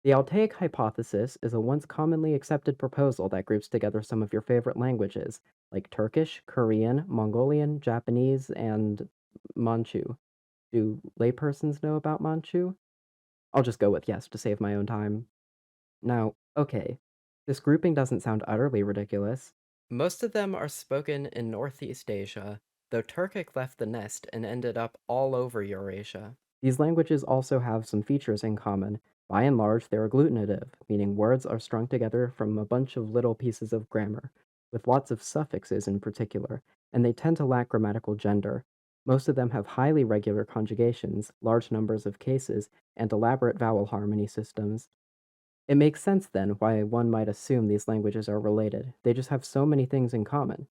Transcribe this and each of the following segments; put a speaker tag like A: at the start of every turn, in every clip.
A: The Altaic hypothesis is a once commonly accepted proposal that groups together some of your favorite languages, like Turkish, Korean, Mongolian, Japanese, and Manchu. Do laypersons know about Manchu? I'll just go with yes to save my own time. Now, okay, this grouping doesn't sound utterly ridiculous. Most of them are spoken in Northeast Asia, though Turkic left the nest and ended up all over Eurasia. These languages also have some features in common. By and large, they're agglutinative, meaning words are strung together from a bunch of little pieces of grammar, with lots of suffixes in particular, and they tend to lack grammatical gender. Most of them have highly regular conjugations, large numbers of cases, and elaborate vowel harmony systems. It makes sense then why one might assume these languages are related. They just have so many things in common.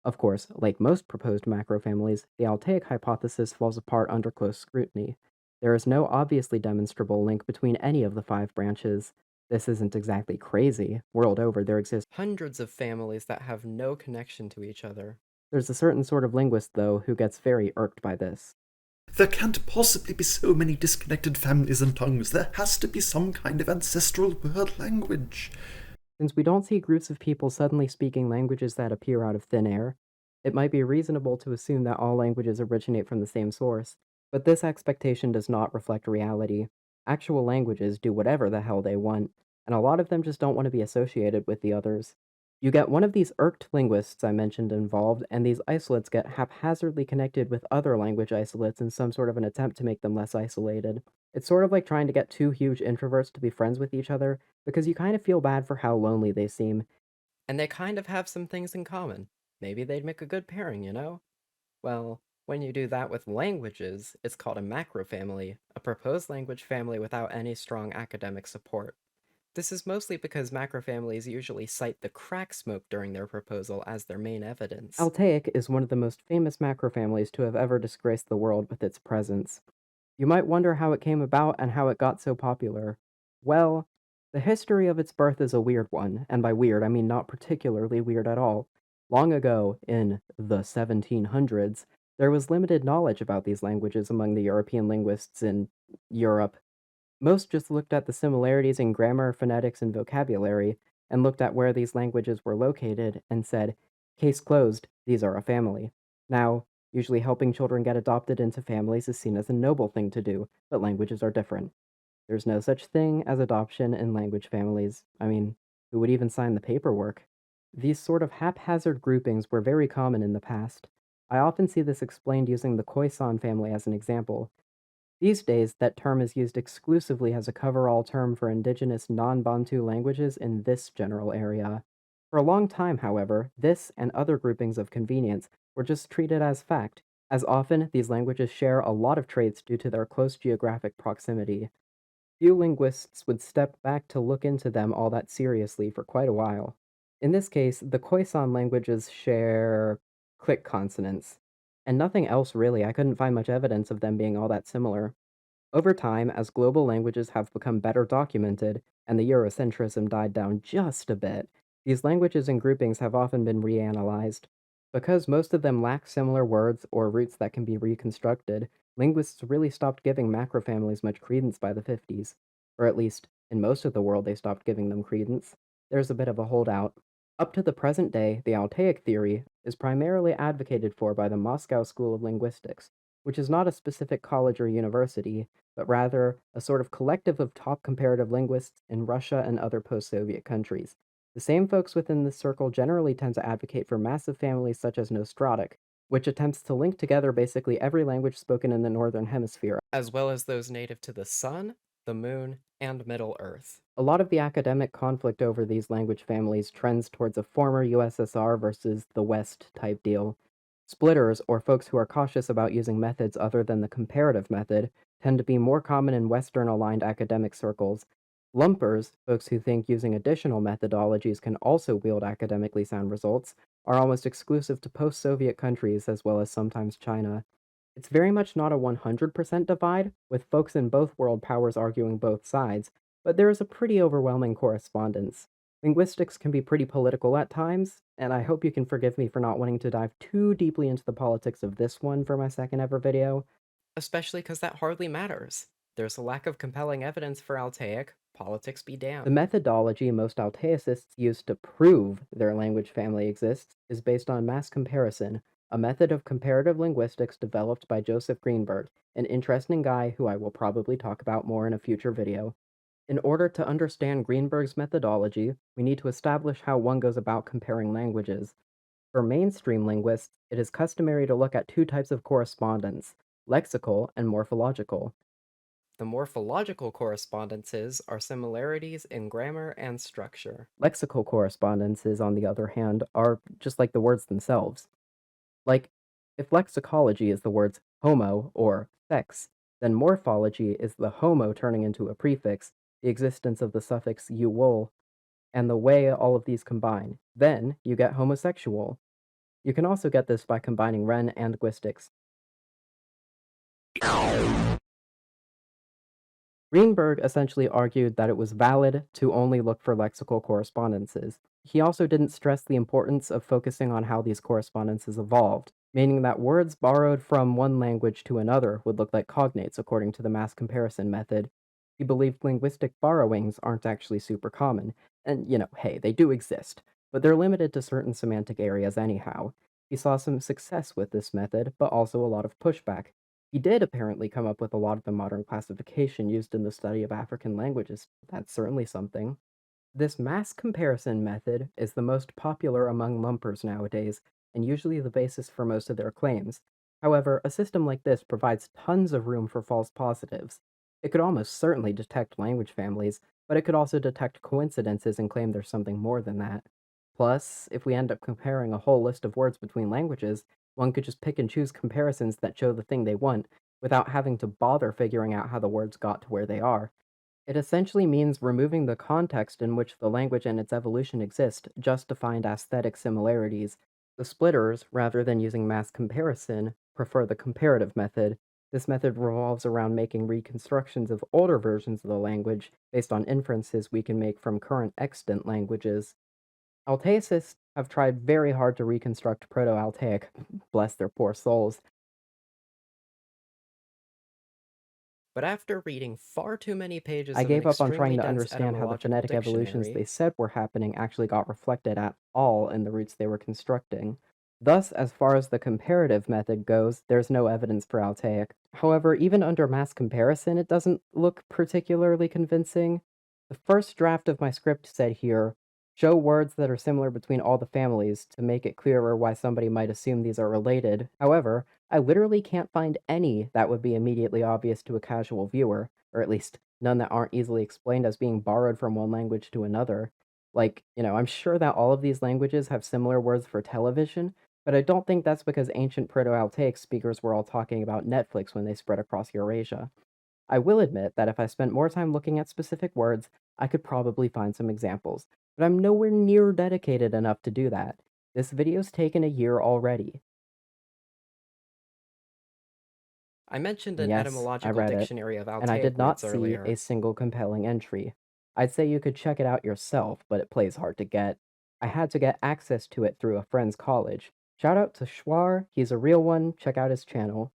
A: Of course, like most proposed macrofamilies, the Altaic hypothesis falls apart under close scrutiny. There is no obviously demonstrable link between any of the five branches. This isn't exactly crazy. World over, there exist hundreds of families that have no connection to each other. There's a certain sort of linguist, though, who gets very irked by this.
B: There can't possibly be so many disconnected families and tongues. There has to be some kind of ancestral word language.
A: Since we don't see groups of people suddenly speaking languages that appear out of thin air, it might be reasonable to assume that all languages originate from the same source, but this expectation does not reflect reality. Actual languages do whatever the hell they want, and a lot of them just don't want to be associated with the others. You get one of these irked linguists I mentioned involved, and these isolates get haphazardly connected with other language isolates in some sort of an attempt to make them less isolated. It's sort of like trying to get two huge introverts to be friends with each other, because you kind of feel bad for how lonely they seem. And they kind of have some things in common. Maybe they'd make a good pairing, you know? Well, when you do that with languages, it's called a macrofamily, a proposed language family without any strong academic support. This is mostly because macrofamilies usually cite the crack smoke during their proposal as their main evidence. Altaic is one of the most famous macrofamilies to have ever disgraced the world with its presence. You might wonder how it came about and how it got so popular. Well, the history of its birth is a weird one, and by weird I mean not particularly weird at all. Long ago, in the 1700s, there was limited knowledge about these languages among the European linguists in Europe. Most just looked at the similarities in grammar, phonetics, and vocabulary, and looked at where these languages were located and said, case closed, these are a family. Now, usually helping children get adopted into families is seen as a noble thing to do, but languages are different. There's no such thing as adoption in language families. I mean, who would even sign the paperwork? These sort of haphazard groupings were very common in the past. I often see this explained using the Khoisan family as an example. These days, that term is used exclusively as a cover-all term for indigenous non-Bantu languages in this general area. For a long time, however, this and other groupings of convenience were just treated as fact, as often these languages share a lot of traits due to their close geographic proximity. Few linguists would step back to look into them all that seriously for quite a while. In this case, the Khoisan languages share click consonants, and nothing else really. I couldn't find much evidence of them being all that similar. Over time, as global languages have become better documented and the Eurocentrism died down just a bit, these languages and groupings have often been reanalyzed. Because most of them lack similar words or roots that can be reconstructed, linguists really stopped giving macrofamilies much credence by the 50s. Or at least, in most of the world, they stopped giving them credence. There's a bit of a holdout. Up to the present day, the Altaic theory is primarily advocated for by the Moscow School of Linguistics, which is not a specific college or university, but rather a sort of collective of top comparative linguists in Russia and other post-Soviet countries. The same folks within this circle generally tend to advocate for massive families such as Nostratic, which attempts to link together basically every language spoken in the Northern Hemisphere, as well as those native to the Sun, the Moon, and Middle Earth. A lot of the academic conflict over these language families trends towards a former USSR versus the West type deal. Splitters, or folks who are cautious about using methods other than the comparative method, tend to be more common in Western-aligned academic circles. Lumpers, folks who think using additional methodologies can also wield academically sound results, are almost exclusive to post-Soviet countries as well as sometimes China. It's very much not a 100% divide, with folks in both world powers arguing both sides, but there is a pretty overwhelming correspondence. Linguistics can be pretty political at times, and I hope you can forgive me for not wanting to dive too deeply into the politics of this one for my second ever video, especially because that hardly matters. There's a lack of compelling evidence for Altaic, Politics be damned. The methodology most Altaicists use to prove their language family exists is based on mass comparison, a method of comparative linguistics developed by Joseph Greenberg, an interesting guy who I will probably talk about more in a future video. In order to understand Greenberg's methodology, we need to establish how one goes about comparing languages. For mainstream linguists, it is customary to look at two types of correspondence, lexical and morphological. The morphological correspondences are similarities in grammar and structure. Lexical correspondences, on the other hand, are just like the words themselves. Like, if lexicology is the words homo or sex, then morphology is the homo turning into a prefix, the existence of the suffix uwol, and the way all of these combine. Then you get homosexual. You can also get this by combining Wren and Linguistics. Greenberg essentially argued that it was valid to only look for lexical correspondences. He also didn't stress the importance of focusing on how these correspondences evolved, meaning that words borrowed from one language to another would look like cognates according to the mass comparison method. He believed linguistic borrowings aren't actually super common, and hey, they do exist, but they're limited to certain semantic areas anyhow. He saw some success with this method, but also a lot of pushback. He did apparently come up with a lot of the modern classification used in the study of African languages. That's certainly something. This mass comparison method is the most popular among lumpers nowadays, and usually the basis for most of their claims. However, a system like this provides tons of room for false positives. It could almost certainly detect language families, but it could also detect coincidences and claim there's something more than that. Plus, if we end up comparing a whole list of words between languages, one could just pick and choose comparisons that show the thing they want, without having to bother figuring out how the words got to where they are. It essentially means removing the context in which the language and its evolution exist just to find aesthetic similarities. The splitters, rather than using mass comparison, prefer the comparative method. This method revolves around making reconstructions of older versions of the language based on inferences we can make from current extant languages. Altaicists have tried very hard to reconstruct Proto-Altaic, bless their poor souls. But after reading far too many pages
B: I gave up on trying to
A: understand how the phonetic evolutions they said were happening actually got reflected at all in the roots they were constructing. Thus, as far as the comparative method goes, there's no evidence for Altaic. However, even under mass comparison, it doesn't look particularly convincing. The first draft of my script said here, show words that are similar between all the families to make it clearer why somebody might assume these are related. However, I literally can't find any that would be immediately obvious to a casual viewer, or at least none that aren't easily explained as being borrowed from one language to another. Like, I'm sure that all of these languages have similar words for television, but I don't think that's because ancient Proto-Altaic speakers were all talking about Netflix when they spread across Eurasia. I will admit that if I spent more time looking at specific words, I could probably find some examples, but I'm nowhere near dedicated enough to do that. This video's taken a year already. I mentioned an etymological dictionary of Altaic and I did not see a single compelling entry. I'd say you could check it out yourself, but it plays hard to get. I had to get access to it through a friend's college. Shout out to Schwar, he's a real one, check out his channel.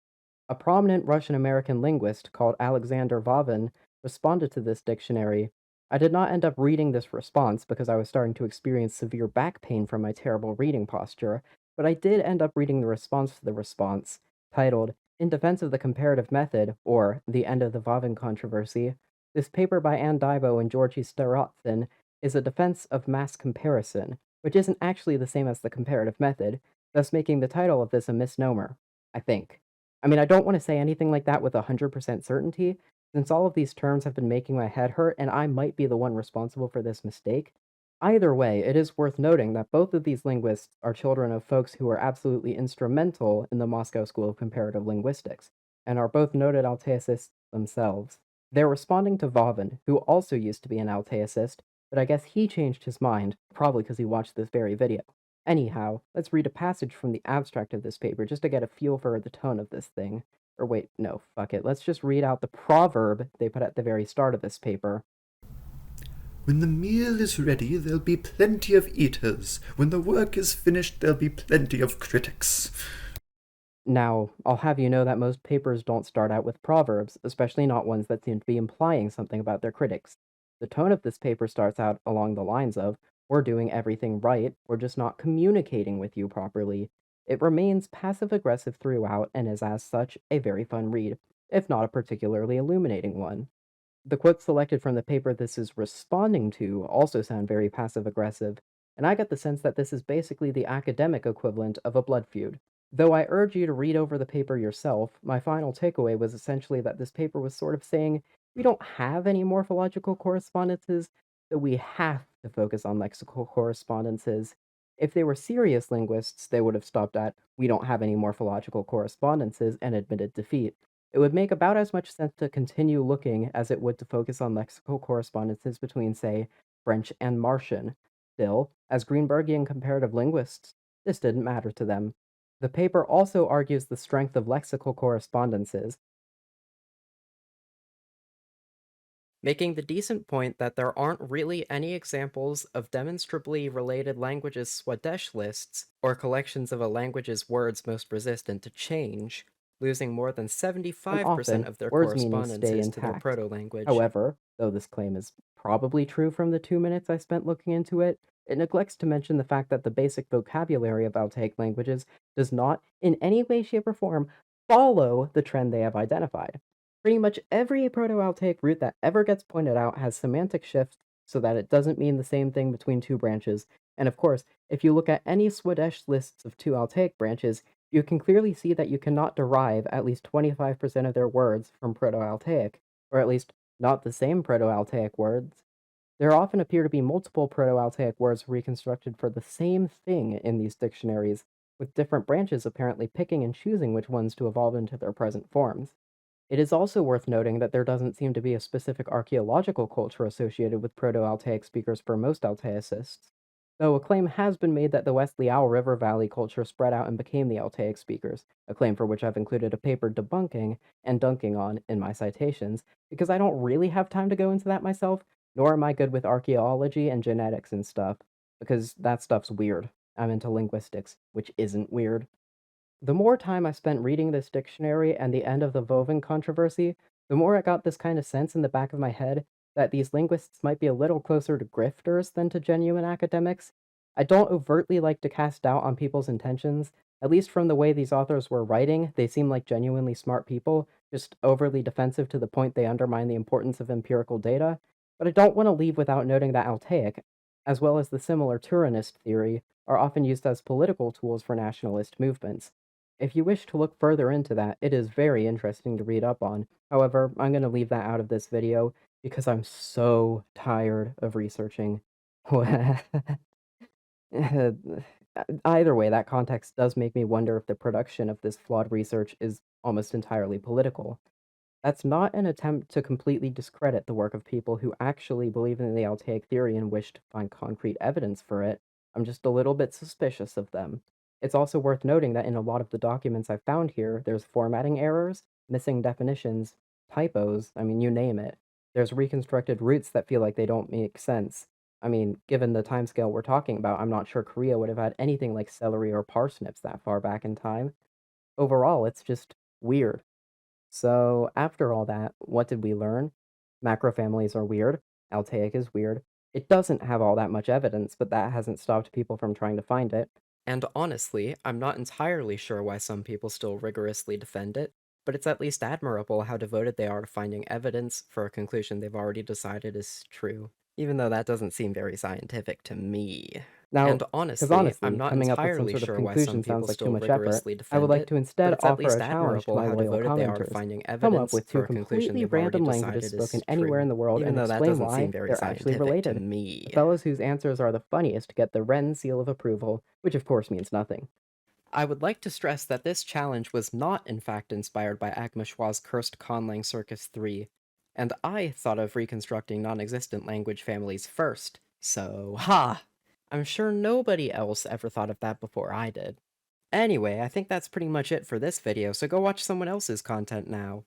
A: A prominent Russian-American linguist called Alexander Vavin responded to this dictionary. I did not end up reading this response because I was starting to experience severe back pain from my terrible reading posture, but I did end up reading the response to the response, titled, In Defense of the Comparative Method, or The End of the Vavin Controversy. This paper by Ann Dibo and Georgi Starothin is a defense of mass comparison, which isn't actually the same as the comparative method, thus making the title of this a misnomer, I think. I mean, I don't want to say anything like that with 100% certainty, since all of these terms have been making my head hurt and I might be the one responsible for this mistake. Either way, it is worth noting that both of these linguists are children of folks who were absolutely instrumental in the Moscow School of Comparative Linguistics, and are both noted Altaicists themselves. They're responding to Vavin, who also used to be an Altaicist, but I guess he changed his mind, probably because he watched this very video. Anyhow, let's read a passage from the abstract of this paper just to get a feel for the tone of this thing. Or wait, no, fuck it. Let's just read out the proverb they put at the very start of this paper.
B: When the meal is ready, there'll be plenty of eaters. When the work is finished, there'll be plenty of critics.
A: Now, I'll have you know that most papers don't start out with proverbs, especially not ones that seem to be implying something about their critics. The tone of this paper starts out along the lines of, "We're doing everything right, we're just not communicating with you properly." It remains passive-aggressive throughout and is as such a very fun read, if not a particularly illuminating one. The quotes selected from the paper this is responding to also sound very passive-aggressive, and I get the sense that this is basically the academic equivalent of a blood feud. Though I urge you to read over the paper yourself, my final takeaway was essentially that this paper was sort of saying, we don't have any morphological correspondences, so we have to focus on lexical correspondences. If they were serious linguists, they would have stopped at, we don't have any morphological correspondences, and admitted defeat. It would make about as much sense to continue looking as it would to focus on lexical correspondences between, say, French and Martian. Still, as Greenbergian comparative linguists, this didn't matter to them. The paper also argues the strength of lexical correspondences, making the decent point that there aren't really any examples of demonstrably related languages Swadesh lists, or collections of a language's words most resistant to change, losing more than
B: and
A: 75%
B: often,
A: of their
B: words' meanings stay
A: correspondences to their
B: intact.
A: proto-language.
B: However, though this claim is probably true from the 2 minutes I spent looking into it, it neglects to mention the fact that the basic vocabulary of Altaic languages does not, in any way, shape, or form, follow the trend they have identified. Pretty much every Proto-Altaic root that ever gets pointed out has semantic shifts so that it doesn't mean the same thing between two branches, and of course, if you look at any Swadesh lists of two Altaic branches, you can clearly see that you cannot derive at least 25% of their words from Proto-Altaic, or at least not the same Proto-Altaic words. There often appear to be multiple Proto-Altaic words reconstructed for the same thing in these dictionaries, with different branches apparently picking and choosing which ones to evolve into their present forms. It is also worth noting that there doesn't seem to be a specific archaeological culture associated with Proto-Altaic speakers for most Altaicists, though a claim has been made that the West Liao River Valley culture spread out and became the Altaic speakers, a claim for which I've included a paper debunking and dunking on in my citations, because I don't really have time to go into that myself, nor am I good with archaeology and genetics and stuff, because that stuff's weird. I'm into linguistics, which isn't weird. The more time I spent reading this dictionary and the end of the Voven controversy, the more I got this kind of sense in the back of my head that these linguists might be a little closer to grifters than to genuine academics. I don't overtly like to cast doubt on people's intentions. At least from the way these authors were writing, they seem like genuinely smart people, just overly defensive to the point they undermine the importance of empirical data. But I don't want to leave without noting that Altaic, as well as the similar Turinist theory, are often used as political tools for nationalist movements. If you wish to look further into that, it is very interesting to read up on. However, I'm going to leave that out of this video because I'm so tired of researching. Either way, that context does make me wonder if the production of this flawed research is almost entirely political. That's not an attempt to completely discredit the work of people who actually believe in the Altaic theory and wish to find concrete evidence for it. I'm just a little bit suspicious of them. It's also worth noting that in a lot of the documents I've found here, there's formatting errors, missing definitions, typos, I mean, you name it. There's reconstructed roots that feel like they don't make sense. I mean, given the timescale we're talking about, I'm not sure Korea would have had anything like celery or parsnips that far back in time. Overall, it's just weird. So, after all that, what did we learn? Macrofamilies are weird. Altaic is weird. It doesn't have all that much evidence, but that hasn't stopped people from trying to find it. And honestly, I'm not entirely sure why some people still rigorously defend it, but it's at least admirable how devoted they are to finding evidence for a conclusion they've already decided is true, even though that doesn't seem very scientific to me. Now,
A: And
B: because
A: honestly, I'm
B: honestly,
A: not
B: coming up with some
A: entirely
B: sort of
A: sure why some
B: conclusion sounds
A: people
B: like too
A: still
B: much effort,
A: rigorously
B: I would
A: defend
B: like
A: it,
B: to
A: but
B: instead
A: it's at
B: offer
A: least
B: a challenge to
A: admirable
B: my
A: how
B: loyal
A: devoted they are to
B: commenters.
A: finding
B: Come up
A: evidence
B: with two
A: for a conclusion
B: completely
A: they've already
B: random languages
A: decided
B: spoken
A: is
B: anywhere in
A: true,
B: the world
A: even
B: and
A: though that
B: explain
A: doesn't seem
B: why
A: very
B: they're actually
A: scientific to
B: related.
A: me.
B: The fellows whose answers are the funniest get the Wren seal of approval, which of course means nothing.
A: I would like to stress that this challenge was not in fact inspired by Agma Schwa's cursed conlang Circus 3, and I thought of reconstructing non-existent language families first, so ha! I'm sure nobody else ever thought of that before I did. Anyway, I think that's pretty much it for this video, so go watch someone else's content now.